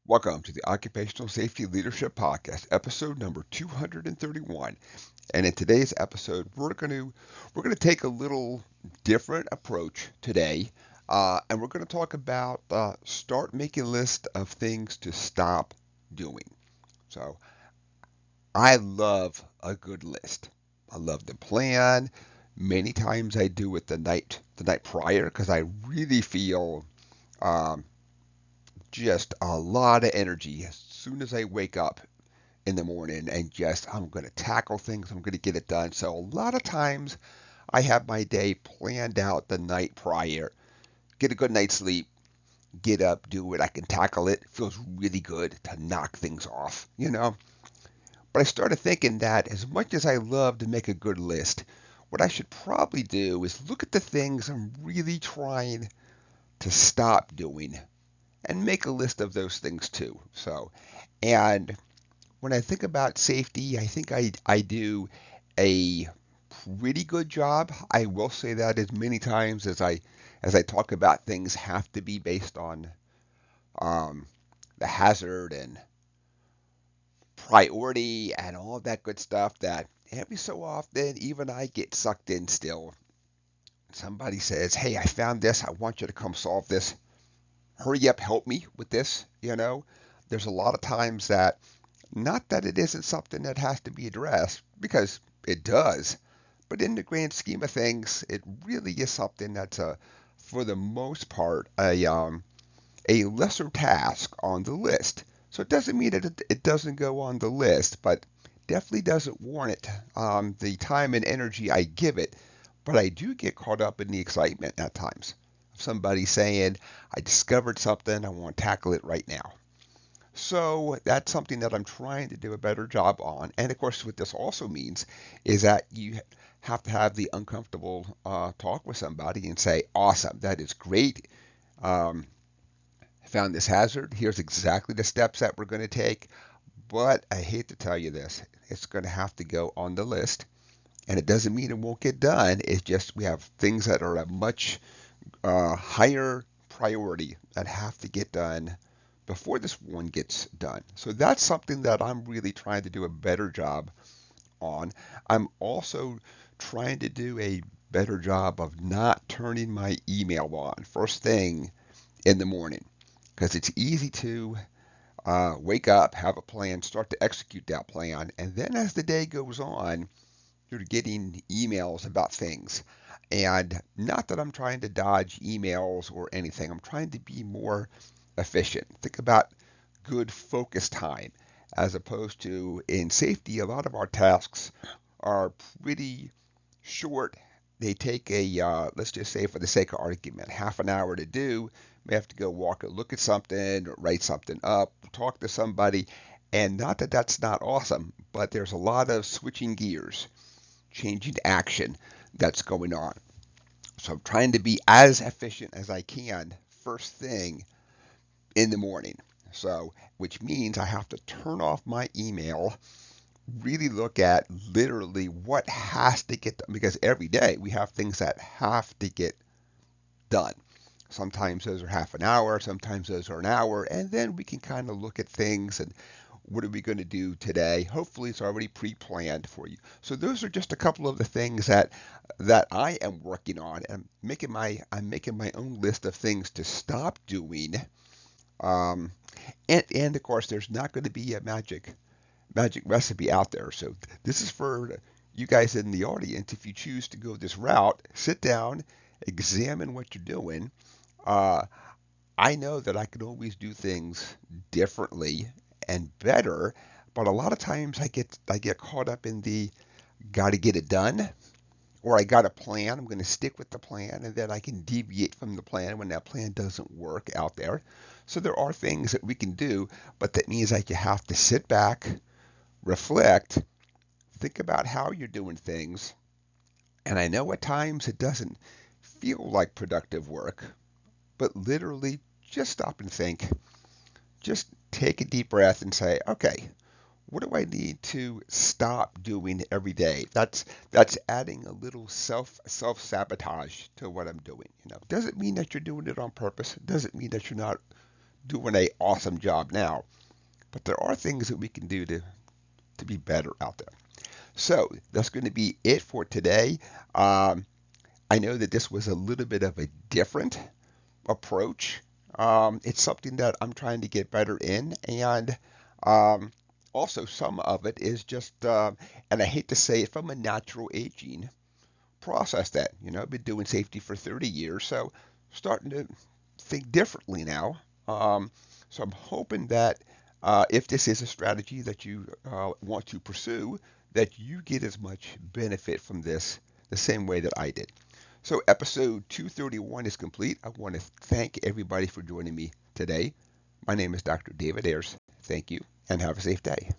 Welcome to the Occupational Safety Leadership Podcast, episode number 231. And in today's episode, we're going to take a little different approach today, and we're going to talk about start making a list of things to stop doing. So I love a good list. I love the plan. Many times I do it the night prior because I really feel um, just a lot of energy as soon as I wake up in the morning and just I'm going to tackle things, I'm going to get it done. So a lot of times I have my day planned out the night prior, get a good night's sleep, get up, do it. I can tackle it. It feels really good to knock things off. But I started thinking that as much as I love to make a good list, what I should probably do is look at the things I'm really trying to stop doing and make a list of those things too. And when I think about safety, I think I do a pretty good job. I will say that as many times as I talk about things have to be based on um, the hazard and priority and all that good stuff that every so often even I get sucked in still. Somebody says, "Hey, I found this. I want you to come solve this. Hurry up, help me with this." There's a lot of times that not that it isn't something that has to be addressed, because it does, but in the grand scheme of things, it really is something that's for the most part, a lesser task on the list. So it doesn't mean that it doesn't go on the list, but definitely doesn't warrant the time and energy I give it. But I do get caught up in the excitement at times. Somebody saying, "I discovered something, I want to tackle it right now." So that's something that I'm trying to do a better job on. And of course, what this also means is that you have to have the uncomfortable talk with somebody and say, "Awesome, that is great. Um, found this hazard. Here's exactly the steps that we're going to take. But I hate to tell you this, it's going to have to go on the list. And it doesn't mean it won't get done. It's just we have things that are a much higher priority that have to get done before this one gets done." So that's something that I'm really trying to do a better job on. I'm also trying to do a better job of not turning my email on first thing in the morning, because it's easy to wake up, have a plan, start to execute that plan, and then as the day goes on, you're getting emails about things. And not that I'm trying to dodge emails or anything, I'm trying to be more efficient. Think about good focus time, as opposed to in safety, a lot of our tasks are pretty short. They take let's just say for the sake of argument, half an hour to do. We have to go walk and look at something, write something up, talk to somebody. And not that that's not awesome, but there's a lot of switching gears, changing action that's going on. So I'm trying to be as efficient as I can first thing in the morning. So, which means I have to turn off my email, really look at literally what has to get done, because every day we have things that have to get done. Sometimes those are half an hour, sometimes those are an hour, and then we can kind of look at things and what are we going to do today? Hopefully it's already pre-planned for you. So those are just a couple of the things that I am working on. I'm making my own list of things to stop doing. Um, and of course, there's not going to be a magic recipe out there. So this is for you guys in the audience. If you choose to go this route, sit down, examine what you're doing. Uh, I know that I can always do things differently and better, but a lot of times I get caught up in the got to get it done, or I got a plan, I'm going to stick with the plan, and then I can deviate from the plan when that plan doesn't work out there. So there are things that we can do, but that means that you have to sit back, reflect, think about how you're doing things. And I know at times it doesn't feel like productive work, but literally just stop and think. Just take a deep breath and say, "Okay, what do I need to stop doing every day?" That's adding a little self sabotage to what I'm doing. Doesn't mean that you're doing it on purpose. Doesn't mean that you're not doing an awesome job now, but there are things that we can do to be better out there. So that's going to be it for today. I know that this was a little bit of a different approach. It's something that I'm trying to get better in, and um, also some of it is just, and I hate to say it, from a natural aging process that, I've been doing safety for 30 years, so starting to think differently now. So I'm hoping that if this is a strategy that you want to pursue, that you get as much benefit from this the same way that I did. So episode 231 is complete. I want to thank everybody for joining me today. My name is Dr. David Ayers. Thank you and have a safe day.